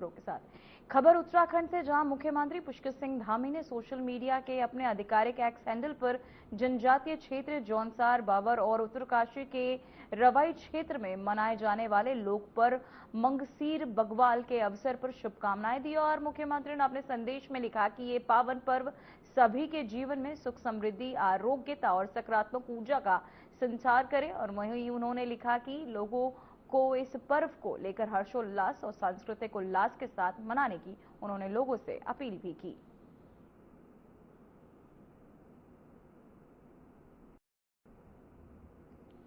खबरों के साथ। खबर उत्तराखंड से, जहां मुख्यमंत्री पुष्कर सिंह धामी ने सोशल मीडिया के अपने आधिकारिक एक्स हैंडल पर जनजातीय क्षेत्र जौनसार, बाबर और उत्तरकाशी के रवाई क्षेत्र में मनाए जाने वाले लोक पर्व मंगसीर बग्वाल के अवसर पर शुभकामनाएं दी। और मुख्यमंत्री ने अपने संदेश में लिखा कि ये पावन पर्व सभी के जीवन में सुख, समृद्धि, आरोग्यता और सकारात्मक ऊर्जा का संचार करे। और वहीं उन्होंने लिखा कि लोगों को इस पर्व को लेकर हर्षोल्लास और सांस्कृतिक उल्लास के साथ मनाने की उन्होंने लोगों से अपील भी की।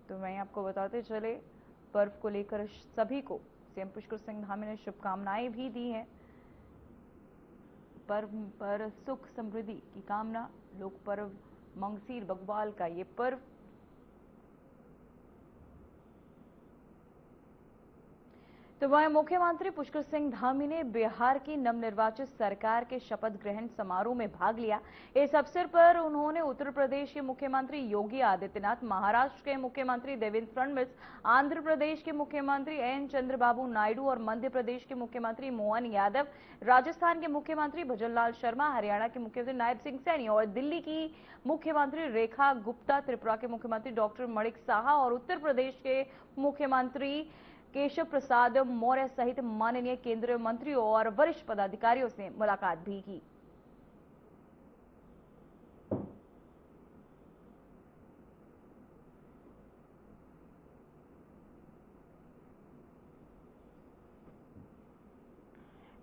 तो मैं आपको बताते चले, पर्व को लेकर सभी को सीएम पुष्कर सिंह धामी ने शुभकामनाएं भी दी हैं। पर्व पर सुख समृद्धि की कामना, लोक पर्व मंगसीर बग्वाल का ये पर्व। तो वहीं मुख्यमंत्री पुष्कर सिंह धामी ने बिहार की नवनिर्वाचित सरकार के शपथ ग्रहण समारोह में भाग लिया। इस अवसर पर उन्होंने उत्तर प्रदेश के मुख्यमंत्री योगी आदित्यनाथ, महाराष्ट्र के मुख्यमंत्री देवेंद्र फडणवीस, आंध्र प्रदेश के मुख्यमंत्री एन चंद्रबाबू नायडू और मध्य प्रदेश के मुख्यमंत्री मोहन यादव, राजस्थान के मुख्यमंत्री भजनलाल शर्मा, हरियाणा के मुख्यमंत्री नायब सिंह सैनी और दिल्ली की मुख्यमंत्री रेखा गुप्ता, त्रिपुरा के मुख्यमंत्री डॉक्टर मणिक साहा और उत्तर प्रदेश के मुख्यमंत्री केशव प्रसाद मौर्य सहित माननीय केंद्रीय मंत्रियों और वरिष्ठ पदाधिकारियों से मुलाकात भी की।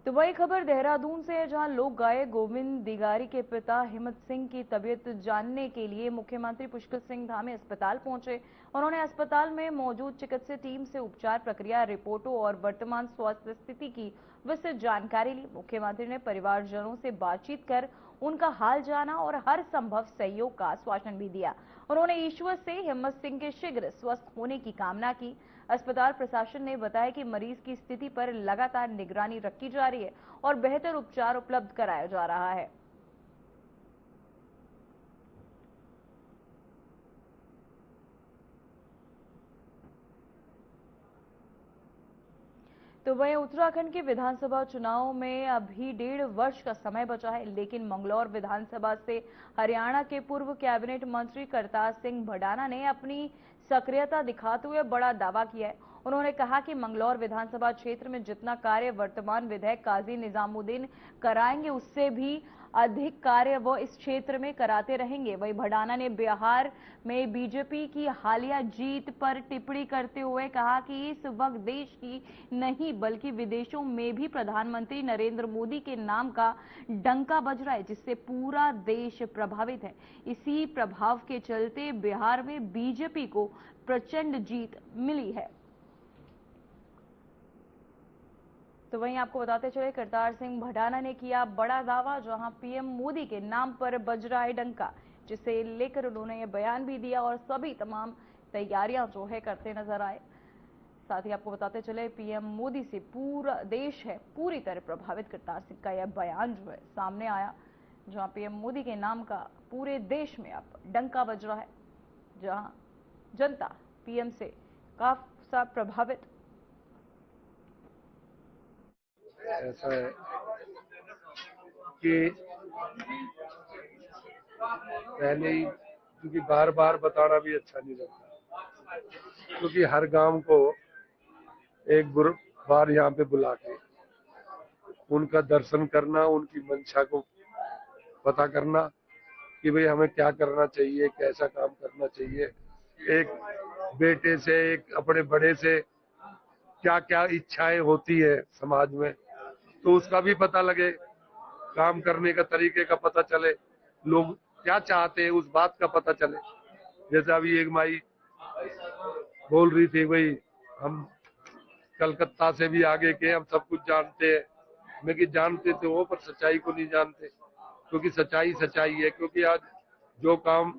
तो वही खबर देहरादून से है, जहां लोक गायक गोविंद दिगारी के पिता हिम्मत सिंह की तबीयत जानने के लिए मुख्यमंत्री पुष्कर सिंह धामी अस्पताल पहुंचे। उन्होंने अस्पताल में मौजूद चिकित्सा टीम से उपचार प्रक्रिया, रिपोर्टों और वर्तमान स्वास्थ्य स्थिति की विस्तृत जानकारी ली। मुख्यमंत्री ने परिवारजनों से बातचीत कर उनका हाल जाना और हर संभव सहयोग का आश्वासन भी दिया। उन्होंने ईश्वर से हिम्मत सिंह के शीघ्र स्वस्थ होने की कामना की। अस्पताल प्रशासन ने बताया कि मरीज की स्थिति पर लगातार निगरानी रखी जा रही है और बेहतर उपचार उपलब्ध कराया जा रहा है। तो वहीं उत्तराखंड के विधानसभा चुनाव में अभी 1.5 वर्ष का समय बचा है, लेकिन मंगलौर विधानसभा से हरियाणा के पूर्व कैबिनेट मंत्री करतार सिंह भडाना ने अपनी सक्रियता दिखाते हुए बड़ा दावा किया है। उन्होंने कहा कि मंगलौर विधानसभा क्षेत्र में जितना कार्य वर्तमान विधायक काजी निजामुद्दीन कराएंगे, उससे भी अधिक कार्य वो इस क्षेत्र में कराते रहेंगे। वहीं भडाना ने बिहार में बीजेपी की हालिया जीत पर टिप्पणी करते हुए कहा कि इस वक्त देश की नहीं बल्कि विदेशों में भी प्रधानमंत्री नरेंद्र मोदी के नाम का डंका बज रहा है, जिससे पूरा देश प्रभावित है। इसी प्रभाव के चलते बिहार में बीजेपी को प्रचंड जीत मिली है। तो वहीं आपको बताते चले, करतार सिंह भडाना ने किया बड़ा दावा, जहां पीएम मोदी के नाम पर बज रहा है डंका, जिसे लेकर उन्होंने ये बयान भी दिया और सभी तमाम तैयारियां जो है करते नजर आए। साथ ही आपको बताते चले, पीएम मोदी से पूरा देश है पूरी तरह प्रभावित। करतार सिंह का यह बयान जो है सामने आया, जहां पीएम मोदी के नाम का पूरे देश में अब डंका बज रहा है, जहां जनता पीएम से काफी प्रभावित। ऐसा है कि पहले ही, क्योंकि बार बार बताना भी अच्छा नहीं लगता, क्योंकि हर गांव को एक बार यहाँ पे बुला के उनका दर्शन करना, उनकी मंशा को पता करना कि भाई हमें क्या करना चाहिए, कैसा काम करना चाहिए, एक बेटे से, एक अपने बड़े से क्या क्या इच्छाएं होती है समाज में, तो उसका भी पता लगे, काम करने का तरीके का पता चले, लोग क्या चाहते हैं उस बात का पता चले। जैसे अभी एक माई बोल रही थी, भाई हम कलकत्ता से भी आगे के, हम सब कुछ जानते हैं। मैं कि जानते थे वो, पर सच्चाई को नहीं जानते, क्योंकि सच्चाई सच्चाई है। क्योंकि आज जो काम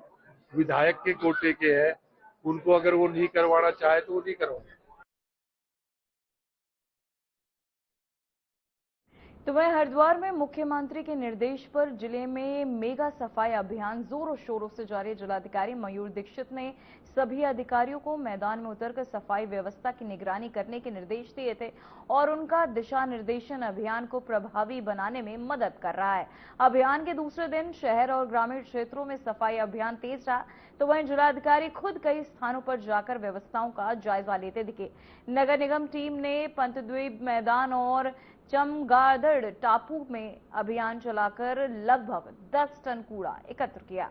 विधायक के कोटे के हैं, उनको अगर वो नहीं करवाना चाहे तो वो नहीं करवाना। तो वहीं हरिद्वार में मुख्यमंत्री के निर्देश पर जिले में मेगा सफाई अभियान जोरों शोरों से जारी। जिलाधिकारी मयूर दीक्षित ने सभी अधिकारियों को मैदान में उतरकर सफाई व्यवस्था की निगरानी करने के निर्देश दिए थे और उनका दिशा निर्देशन अभियान को प्रभावी बनाने में मदद कर रहा है। अभियान के दूसरे दिन शहर और ग्रामीण क्षेत्रों में सफाई अभियान तेज रहा, तो वहीं जिलाधिकारी खुद कई स्थानों पर जाकर व्यवस्थाओं का जायजा लेते दिखे। नगर निगम टीम ने पंतद्वीप मैदान और चमगादड़ टापू में अभियान चलाकर लगभग 10 टन कूड़ा एकत्र किया।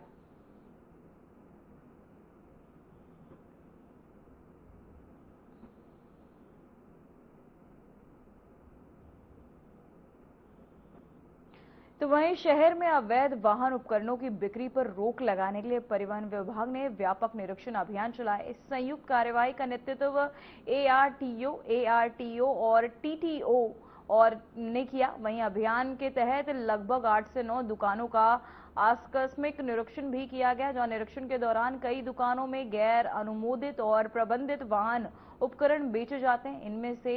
तो वहीं शहर में अवैध वाहन उपकरणों की बिक्री पर रोक लगाने के लिए परिवहन विभाग ने व्यापक निरीक्षण अभियान चलाया। इस संयुक्त कार्यवाही का नेतृत्व एआरटीओ और टीटीओ ने किया। वहीं अभियान के तहत लगभग 8 से 9 दुकानों का आकस्मिक निरीक्षण भी किया गया, जहां निरीक्षण के दौरान कई दुकानों में गैर अनुमोदित और प्रबंधित वाहन उपकरण बेचे जाते हैं। इनमें से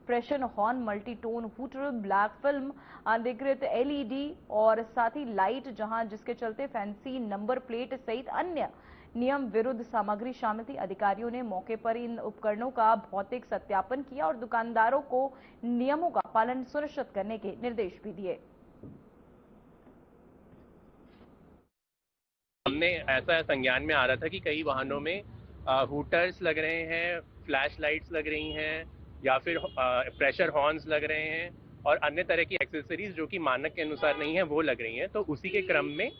pressure horn, multitone hooter, black film, अनधिकृत एलईडी और साथ ही लाइट, जिसके चलते फैंसी नंबर प्लेट सहित अन्य नियम विरुद्ध सामग्री शामिल थी। अधिकारियों ने मौके पर इन उपकरणों का भौतिक सत्यापन किया और दुकानदारों को नियमों का पालन सुनिश्चित करने के निर्देश भी दिए। हमने ऐसा संज्ञान में आ रहा था कि कई वाहनों में हूटर्स लग रहे हैं, फ्लैश लाइट्स लग रही हैं या फिर प्रेशर हॉर्न्स लग रहे हैं और अन्य तरह की एक्सेसरीज जो कि मानक के अनुसार नहीं है वो लग रही हैं। तो उसी के क्रम में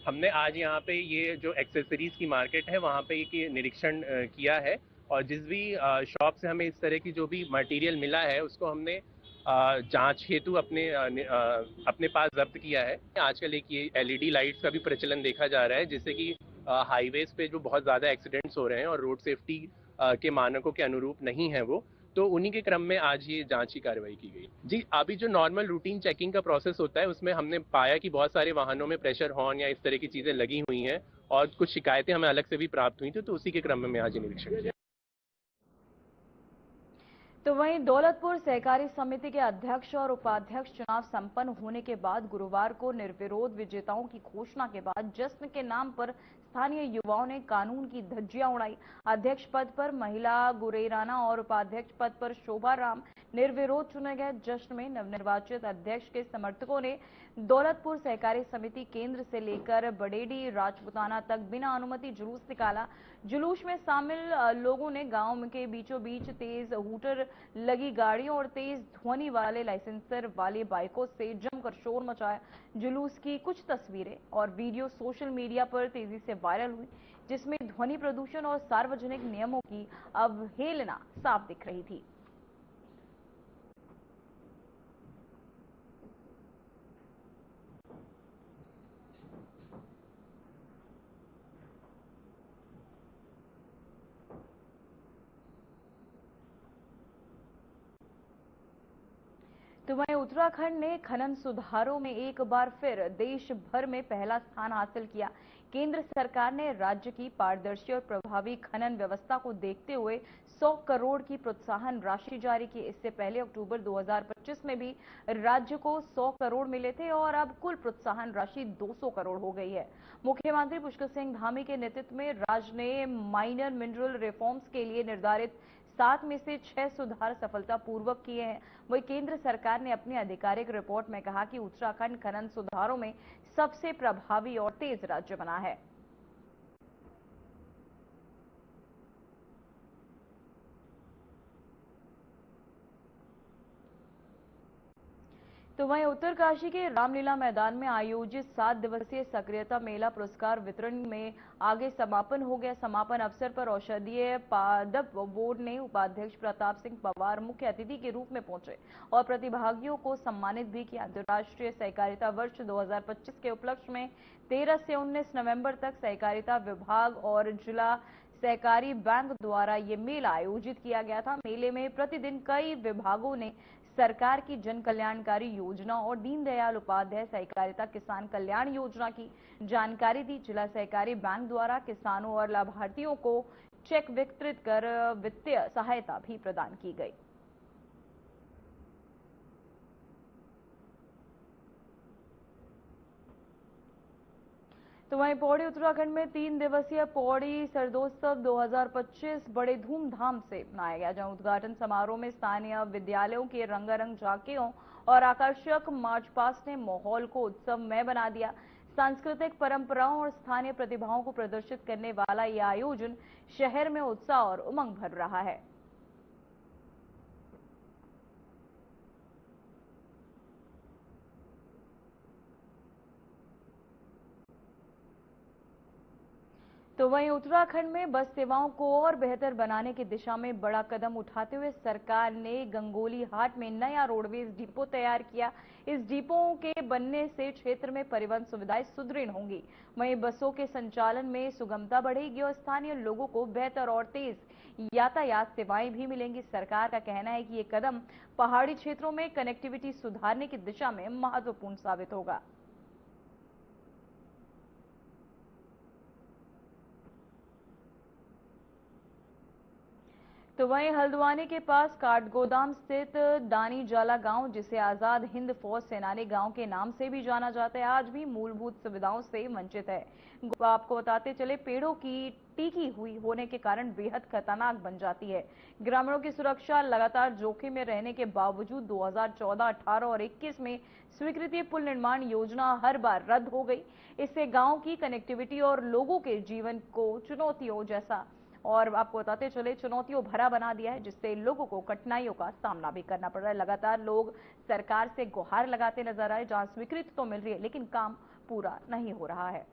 हमने आज यहाँ पे ये जो एक्सेसरीज की मार्केट है वहाँ पे ये निरीक्षण किया है और जिस भी शॉप से हमें इस तरह की जो भी मटेरियल मिला है उसको हमने जांच हेतु अपने पास जब्त किया है। आजकल एक ये एलईडी लाइट्स का भी प्रचलन देखा जा रहा है जिससे कि हाईवेज पे जो बहुत ज्यादा एक्सीडेंट्स हो रहे हैं और रोड सेफ्टी के मानकों के अनुरूप नहीं है वो, तो उन्हीं के क्रम में आज ये जांच की कार्रवाई की गई। जी, अभी जो नॉर्मल रूटीन चेकिंग का प्रोसेस होता है उसमें हमने पाया कि बहुत सारे वाहनों में प्रेशर हॉर्न या इस तरह की चीजें लगी हुई हैं और कुछ शिकायतें हमें अलग से भी प्राप्त हुई थी, तो उसी के क्रम में आज निरीक्षण किया। तो वहीं दौलतपुर सहकारी समिति के अध्यक्ष और उपाध्यक्ष चुनाव संपन्न होने के बाद गुरुवार को निर्विरोध विजेताओं की घोषणा के बाद जश्न के नाम पर स्थानीय युवाओं ने कानून की धज्जियां उड़ाई। अध्यक्ष पद पर महिला गुरेराना और उपाध्यक्ष पद पर शोभा राम निर्विरोध चुने गए। जश्न में नवनिर्वाचित अध्यक्ष के समर्थकों ने दौलतपुर सहकारी समिति केंद्र से लेकर बड़ेडी राजपुताना तक बिना अनुमति जुलूस निकाला। जुलूस में शामिल लोगों ने गांव के बीचों बीच तेज हूटर लगी गाड़ियों और तेज ध्वनि वाले लाइसेंसर वाली बाइकों से जमकर शोर मचाया। जुलूस की कुछ तस्वीरें और वीडियो सोशल मीडिया पर तेजी से वायरल हुई, जिसमें ध्वनि प्रदूषण और सार्वजनिक नियमों की अवहेलना साफ दिख रही थी। तो वहीं उत्तराखंड ने खनन सुधारों में एक बार फिर देश भर में पहला स्थान हासिल किया। केंद्र सरकार ने राज्य की पारदर्शी और प्रभावी खनन व्यवस्था को देखते हुए 100 करोड़ की प्रोत्साहन राशि जारी की। इससे पहले अक्टूबर 2025 में भी राज्य को 100 करोड़ मिले थे और अब कुल प्रोत्साहन राशि 200 करोड़ हो गई है। मुख्यमंत्री पुष्कर सिंह धामी के नेतृत्व में राज्य ने माइनर मिनरल रिफॉर्म्स के लिए निर्धारित 7 में से 6 सुधार सफलतापूर्वक किए हैं। वहीं केंद्र सरकार ने अपनी आधिकारिक रिपोर्ट में कहा कि उत्तराखंड खनन सुधारों में सबसे प्रभावी और तेज राज्य बना है। तो वहीं उत्तरकाशी के रामलीला मैदान में आयोजित 7 दिवसीय सक्रियता मेला पुरस्कार वितरण में आगे समापन हो गया। समापन अवसर पर औषधीय पादप बोर्ड ने उपाध्यक्ष प्रताप सिंह पवार मुख्य अतिथि के रूप में पहुंचे और प्रतिभागियों को सम्मानित भी किया। अंतर्राष्ट्रीय सहकारिता वर्ष 2025 के उपलक्ष्य में 13 से 19 नवंबर तक सहकारिता विभाग और जिला सहकारी बैंक द्वारा ये मेला आयोजित किया गया था। मेले में प्रतिदिन कई विभागों ने सरकार की जन कल्याणकारी योजना और दीनदयाल उपाध्याय सहकारिता किसान कल्याण योजना की जानकारी दी। जिला सहकारी बैंक द्वारा किसानों और लाभार्थियों को चेक वितरित कर वित्तीय सहायता भी प्रदान की गई। तो वहीं पौड़ी उत्तराखंड में 3 दिवसीय पौड़ी सर्दोत्सव 2025 बड़े धूमधाम से मनाया गया, जहां उद्घाटन समारोह में स्थानीय विद्यालयों के रंगारंग झांकियों और आकर्षक मार्च पास्ट ने माहौल को उत्सवमय बना दिया। सांस्कृतिक परंपराओं और स्थानीय प्रतिभाओं को प्रदर्शित करने वाला यह आयोजन शहर में उत्साह और उमंग भर रहा है। तो वहीं उत्तराखंड में बस सेवाओं को और बेहतर बनाने की दिशा में बड़ा कदम उठाते हुए सरकार ने गंगोली हाट में नया रोडवेज डिपो तैयार किया। इस डिपो के बनने से क्षेत्र में परिवहन सुविधाएं सुदृढ़ होंगी। वहीं बसों के संचालन में सुगमता बढ़ेगी और स्थानीय लोगों को बेहतर और तेज यातायात सेवाएं भी मिलेंगी। सरकार का कहना है कि ये कदम पहाड़ी क्षेत्रों में कनेक्टिविटी सुधारने की दिशा में महत्वपूर्ण साबित होगा। तो वहीं हल्द्वानी के पास काठगोदाम स्थित दानी जाला गांव, जिसे आजाद हिंद फौज सेनानी गांव के नाम से भी जाना जाता है, आज भी मूलभूत सुविधाओं से वंचित है। आपको बताते चले, पेड़ों की टीकी हुई होने के कारण बेहद खतरनाक बन जाती है। ग्रामीणों की सुरक्षा लगातार जोखिम में रहने के बावजूद 2014, 18 और 21 में स्वीकृति पुल निर्माण योजना हर बार रद्द हो गई। इससे गांव की कनेक्टिविटी और लोगों के जीवन को चुनौतियों जैसा और आपको बताते चले चुनौतियों भरा बना दिया है, जिससे लोगों को कठिनाइयों का सामना भी करना पड़ रहा है। लगातार लोग सरकार से गुहार लगाते नजर आए, जहां स्वीकृति तो मिल रही है लेकिन काम पूरा नहीं हो रहा है।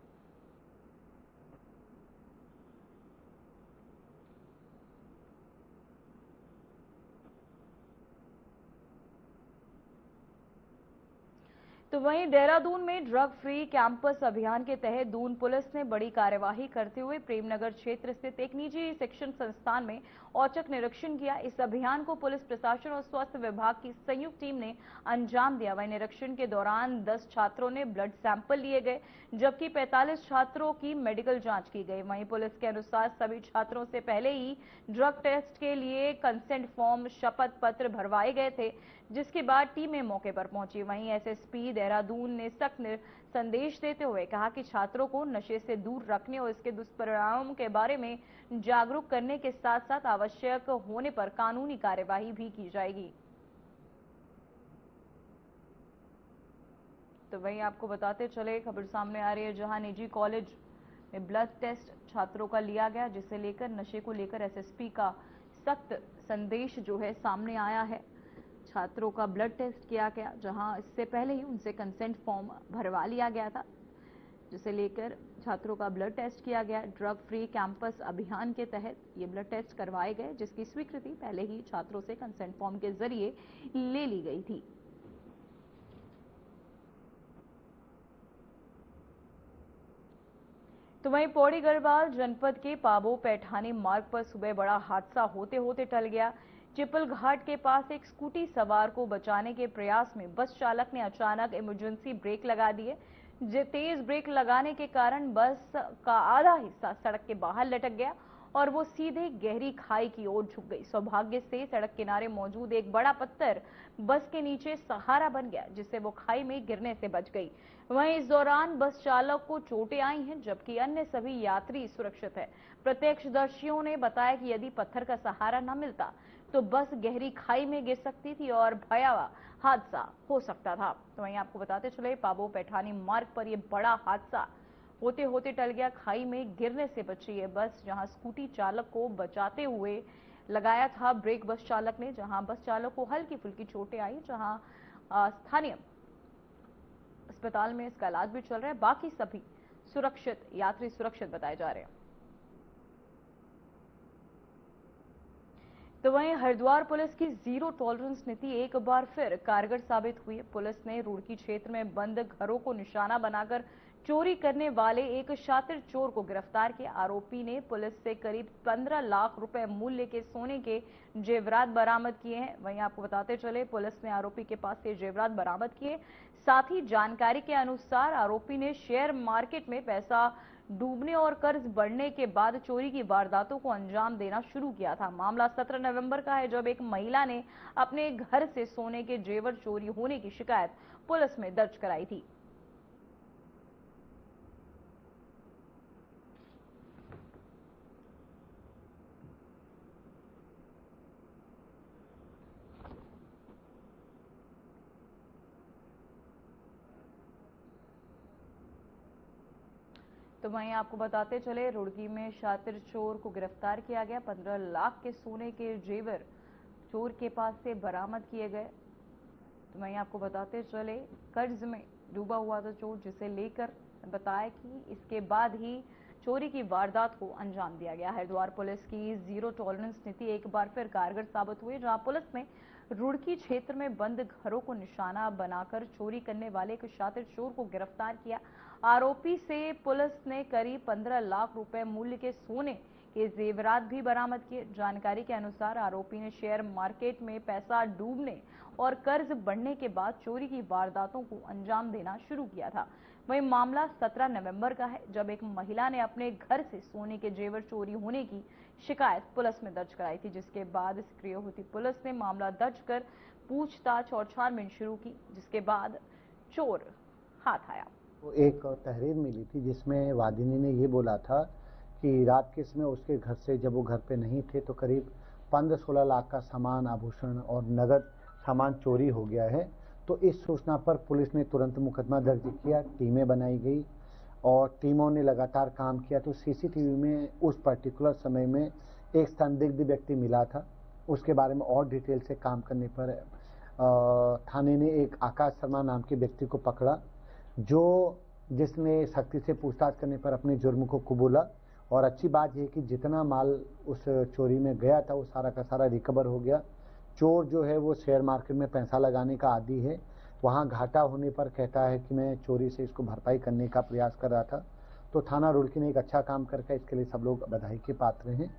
तो वहीं देहरादून में ड्रग फ्री कैंपस अभियान के तहत दून पुलिस ने बड़ी कार्यवाही करते हुए प्रेमनगर क्षेत्र स्थित एक निजी शिक्षण संस्थान में औचक निरीक्षण किया। इस अभियान को पुलिस प्रशासन और स्वास्थ्य विभाग की संयुक्त टीम ने अंजाम दिया। वहीं निरीक्षण के दौरान 10 छात्रों ने ब्लड सैंपल लिए गए, जबकि 45 छात्रों की मेडिकल जांच की गई। वहीं पुलिस के अनुसार सभी छात्रों से पहले ही ड्रग टेस्ट के लिए कंसेंट फॉर्म, शपथ पत्र भरवाए गए थे, जिसके बाद टीमें मौके पर पहुंची। वहीं एसएसपी देहरादून ने सख्त संदेश देते हुए कहा कि छात्रों को नशे से दूर रखने और इसके दुष्परिणामों के बारे में जागरूक करने के साथ साथ आवश्यक होने पर कानूनी कार्यवाही भी की जाएगी। तो वहीं आपको बताते चले, खबर सामने आ रही है जहां निजी कॉलेज में ब्लड टेस्ट छात्रों का लिया गया, जिसे लेकर नशे को लेकर एसएसपी का सख्त संदेश जो है सामने आया है। छात्रों का ब्लड टेस्ट किया गया, जहां इससे पहले ही उनसे कंसेंट फॉर्म भरवा लिया गया था, जिसे लेकर छात्रों का ब्लड टेस्ट किया गया। ड्रग फ्री कैंपस अभियान के तहत ये ब्लड टेस्ट करवाए गए, जिसकी स्वीकृति पहले ही छात्रों से कंसेंट फॉर्म के जरिए ले ली गई थी। तो वहीं पौड़ी गढ़वाल जनपद के पाबो पैठानी मार्ग पर सुबह बड़ा हादसा होते होते टल गया। चिपल घाट के पास एक स्कूटी सवार को बचाने के प्रयास में बस चालक ने अचानक इमरजेंसी ब्रेक लगा दिए। तेज ब्रेक लगाने के कारण बस का आधा हिस्सा सड़क के बाहर लटक गया और वो सीधे गहरी खाई की ओर झुक गई। सौभाग्य से सड़क किनारे मौजूद एक बड़ा पत्थर बस के नीचे सहारा बन गया, जिससे वो खाई में गिरने से बच गई। वहीं इस दौरान बस चालक को चोटें आई हैं, जबकि अन्य सभी यात्री सुरक्षित है। प्रत्यक्षदर्शियों ने बताया कि यदि पत्थर का सहारा न मिलता तो बस गहरी खाई में गिर सकती थी और भयावह हादसा हो सकता था। तो वहीं आपको बताते चले, पाबो पैठानी मार्ग पर यह बड़ा हादसा होते होते टल गया। खाई में गिरने से बची ये बस, जहां स्कूटी चालक को बचाते हुए लगाया था ब्रेक बस चालक ने, जहां बस चालक को हल्की फुल्की चोटें आई, जहां स्थानीय अस्पताल में इसका इलाज भी चल रहा है। बाकी सभी सुरक्षित यात्री सुरक्षित बताए जा रहे हैं। तो वहीं हरिद्वार पुलिस की जीरो टॉलरेंस नीति एक बार फिर कारगर साबित हुई है। पुलिस ने रुड़की क्षेत्र में बंद घरों को निशाना बनाकर चोरी करने वाले एक शातिर चोर को गिरफ्तार किया। आरोपी ने पुलिस से करीब 15 लाख रुपए मूल्य के सोने के जेवरात बरामद किए हैं। वहीं आपको बताते चले, पुलिस ने आरोपी के पास से जेवरात बरामद किए। साथ ही जानकारी के अनुसार आरोपी ने शेयर मार्केट में पैसा डूबने और कर्ज बढ़ने के बाद चोरी की वारदातों को अंजाम देना शुरू किया था। मामला 17 नवंबर का है, जब एक महिला ने अपने घर से सोने के जेवर चोरी होने की शिकायत पुलिस में दर्ज कराई थी। तो वहीं आपको बताते चले, रुड़की में शातिर चोर को गिरफ्तार किया गया। 15 लाख के सोने के जेवर चोर के पास से बरामद किए गए। तो वहीं आपको बताते चले, कर्ज में डूबा हुआ था चोर, जिसे लेकर बताया कि इसके बाद ही चोरी की वारदात को अंजाम दिया गया। हरिद्वार पुलिस की जीरो टॉलरेंस नीति एक बार फिर कारगर साबित हुई, जहां पुलिस ने रुड़की क्षेत्र में बंद घरों को निशाना बनाकर चोरी करने वाले एक शातिर चोर को गिरफ्तार किया। आरोपी से पुलिस ने करीब 15 लाख रुपए मूल्य के सोने के जेवरात भी बरामद किए। जानकारी के अनुसार आरोपी ने शेयर मार्केट में पैसा डूबने और कर्ज बढ़ने के बाद चोरी की वारदातों को अंजाम देना शुरू किया था। वहीं मामला 17 नवंबर का है, जब एक महिला ने अपने घर से सोने के जेवर चोरी होने की शिकायत पुलिस में दर्ज कराई थी, जिसके बाद सक्रिय होती पुलिस ने मामला दर्ज कर पूछताछ और छानबीन शुरू की, जिसके बाद चोर हाथ आया। तो एक तहरीर मिली थी जिसमें वादिनी ने ये बोला था कि रात के समय उसके घर से, जब वो घर पे नहीं थे, तो करीब 15-16 लाख का सामान, आभूषण और नगद सामान चोरी हो गया है। तो इस सूचना पर पुलिस ने तुरंत मुकदमा दर्ज किया, टीमें बनाई गई और टीमों ने लगातार काम किया। तो सीसीटीवी में उस पर्टिकुलर समय में एक संदिग्ध व्यक्ति मिला था। उसके बारे में और डिटेल से काम करने पर थाने ने एक आकाश शर्मा नाम के व्यक्ति को पकड़ा, जिसने सख्ती से पूछताछ करने पर अपने जुर्म को कबूला। और अच्छी बात यह कि जितना माल उस चोरी में गया था वो सारा का सारा रिकवर हो गया। चोर जो है वो शेयर मार्केट में पैसा लगाने का आदी है। वहां घाटा होने पर कहता है कि मैं चोरी से इसको भरपाई करने का प्रयास कर रहा था। तो थाना रुड़की ने एक अच्छा काम करके इसके लिए सब लोग बधाई के पात्र हैं।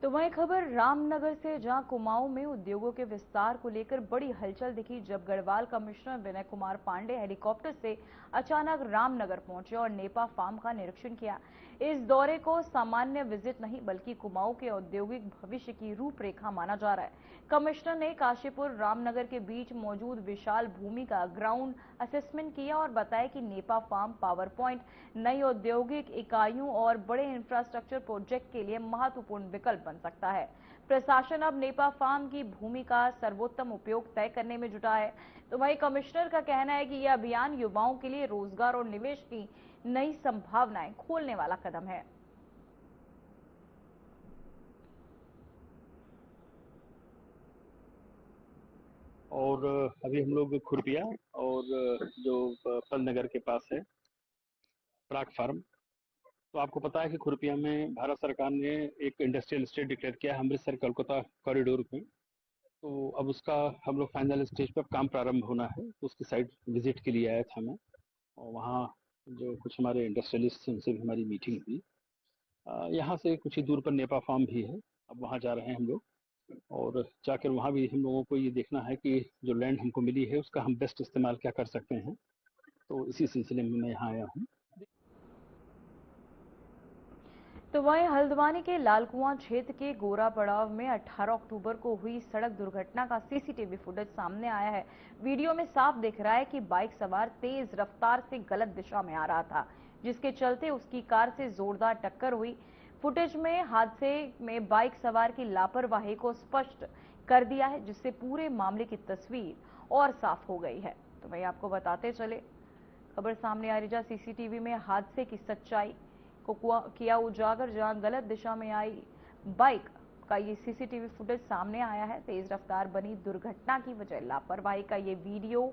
तो वहीं खबर रामनगर से, जहां कुमाऊं में उद्योगों के विस्तार को लेकर बड़ी हलचल दिखी, जब गढ़वाल कमिश्नर विनय कुमार पांडे हेलीकॉप्टर से अचानक रामनगर पहुंचे और नेपा फार्म का निरीक्षण किया। इस दौरे को सामान्य विजिट नहीं, बल्कि कुमाऊं के औद्योगिक भविष्य की रूपरेखा माना जा रहा है। कमिश्नर ने काशीपुर रामनगर के बीच मौजूद विशाल भूमि का ग्राउंड असेसमेंट किया और बताया कि नेपा फार्म पावर पॉइंट नई औद्योगिक इकाइयों और बड़े इंफ्रास्ट्रक्चर प्रोजेक्ट के लिए महत्वपूर्ण विकल्प बन सकता है। प्रशासन अब नेपा फार्म की भूमि का सर्वोत्तम उपयोग तय करने में जुटा है। तो वहीं कमिश्नर का कहना है कि यह अभियान युवाओं के लिए रोजगार और निवेश की नई संभावनाएं खोलने वाला कदम है। और अभी हम लोग खुरपिया और जो फल नगर के पास है प्राक फार्म, तो आपको पता है कि खुरपिया में भारत सरकार ने एक इंडस्ट्रियल स्टेट डिक्लेयर किया है अमृतसर कोलकाता कॉरिडोर में। तो अब उसका हम लोग फाइनल स्टेज पर काम प्रारंभ होना है। तो उसकी साइट विजिट के लिए आया था मैं, और वहाँ जो कुछ हमारे इंडस्ट्रियलिस्ट उनसे भी हमारी मीटिंग हुई। यहाँ से कुछ ही दूर पर नेपा फार्म भी है, अब वहाँ जा रहे हैं हम लोग। और जाकर वहाँ भी हम लोगों को ये देखना है कि जो लैंड हमको मिली है उसका हम बेस्ट इस्तेमाल क्या कर सकते हैं। तो इसी सिलसिले में मैं यहाँ आया हूँ। तो वहीं हल्द्वानी के लालकुआं क्षेत्र के गोरा पड़ाव में 18 अक्टूबर को हुई सड़क दुर्घटना का सीसीटीवी फुटेज सामने आया है। वीडियो में साफ दिख रहा है कि बाइक सवार तेज रफ्तार से गलत दिशा में आ रहा था, जिसके चलते उसकी कार से जोरदार टक्कर हुई। फुटेज में हादसे में बाइक सवार की लापरवाही को स्पष्ट कर दिया है, जिससे पूरे मामले की तस्वीर और साफ हो गई है। तो वहीं आपको बताते चले, खबर सामने आ रही है सीसीटीवी में हादसे की सच्चाई को किया उजागर, जहां गलत दिशा में आई बाइक का ये सीसीटीवी फुटेज सामने आया है। तेज रफ्तार बनी दुर्घटना की वजह लापरवाही का ये वीडियो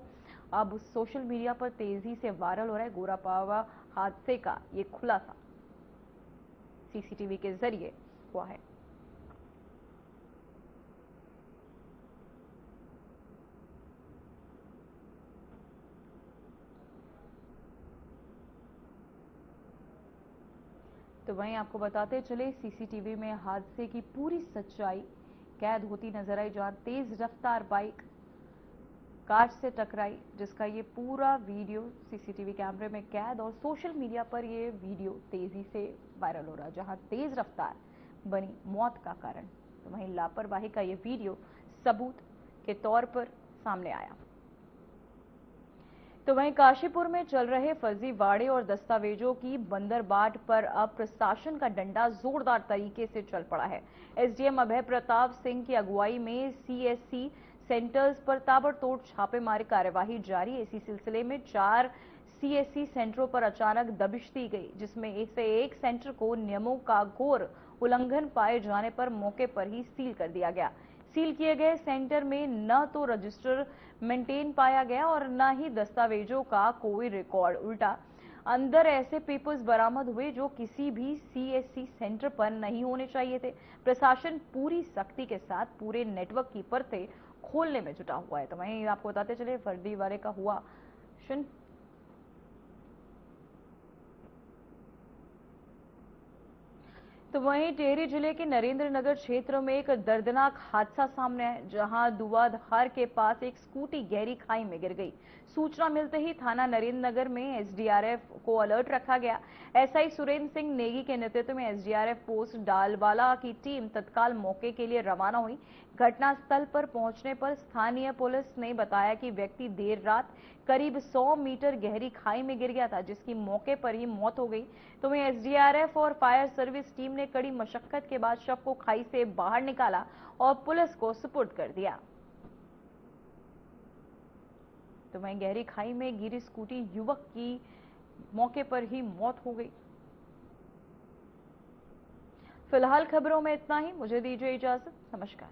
अब सोशल मीडिया पर तेजी से वायरल हो रहा है। गोरापावा हादसे का ये खुलासा सीसीटीवी के जरिए हुआ है। तो वहीं आपको बताते चले, सीसीटीवी में हादसे की पूरी सच्चाई कैद होती नजर आई, जहां तेज रफ्तार बाइक कार से टकराई, जिसका ये पूरा वीडियो सीसीटीवी कैमरे में कैद और सोशल मीडिया पर ये वीडियो तेजी से वायरल हो रहा है, जहां तेज रफ्तार बनी मौत का कारण। तो वहीं लापरवाही का ये वीडियो सबूत के तौर पर सामने आया। तो वहीं काशीपुर में चल रहे फर्जीवाड़े और दस्तावेजों की बंदरबाट पर अब प्रशासन का डंडा जोरदार तरीके से चल पड़ा है। एसडीएम अभय प्रताप सिंह की अगुवाई में सीएससी सेंटर्स पर ताबड़तोड़ छापेमारी कार्यवाही जारी है। इसी सिलसिले में 4 सीएससी सेंटरों पर अचानक दबिश दी गई, जिसमें एक सेंटर को नियमों का घोर उल्लंघन पाए जाने पर मौके पर ही सील कर दिया गया। सील किए गए सेंटर में न तो रजिस्टर मेंटेन पाया गया और न ही दस्तावेजों का कोई रिकॉर्ड। उल्टा अंदर ऐसे पेपर्स बरामद हुए जो किसी भी सीएससी सेंटर पर नहीं होने चाहिए थे। प्रशासन पूरी सख्ती के साथ पूरे नेटवर्क की परतें खोलने में जुटा हुआ है। तो वहीं आपको बताते चले फर्जीवाड़े का हुआ शुन। तो वहीं टिहरी जिले के नरेंद्र नगर क्षेत्र में एक दर्दनाक हादसा सामने आया, जहां दुआधार के पास एक स्कूटी गहरी खाई में गिर गई। सूचना मिलते ही थाना नरेंद्र नगर में एसडीआरएफ को अलर्ट रखा गया। एसआई सुरेंद्र सिंह नेगी के नेतृत्व में एसडीआरएफ पोस्ट डालवाला की टीम तत्काल मौके के लिए रवाना हुई। घटनास्थल पर पहुंचने पर स्थानीय पुलिस ने बताया कि व्यक्ति देर रात करीब 100 मीटर गहरी खाई में गिर गया था, जिसकी मौके पर ही मौत हो गई। तो वहीं एसडीआरएफ और फायर सर्विस टीम ने कड़ी मशक्कत के बाद शव को खाई से बाहर निकाला और पुलिस को सुपुर्द कर दिया। तो वहीं गहरी खाई में गिरी स्कूटी युवक की मौके पर ही मौत हो गई। फिलहाल खबरों में इतना ही। मुझे दीजिए इजाजत। नमस्कार।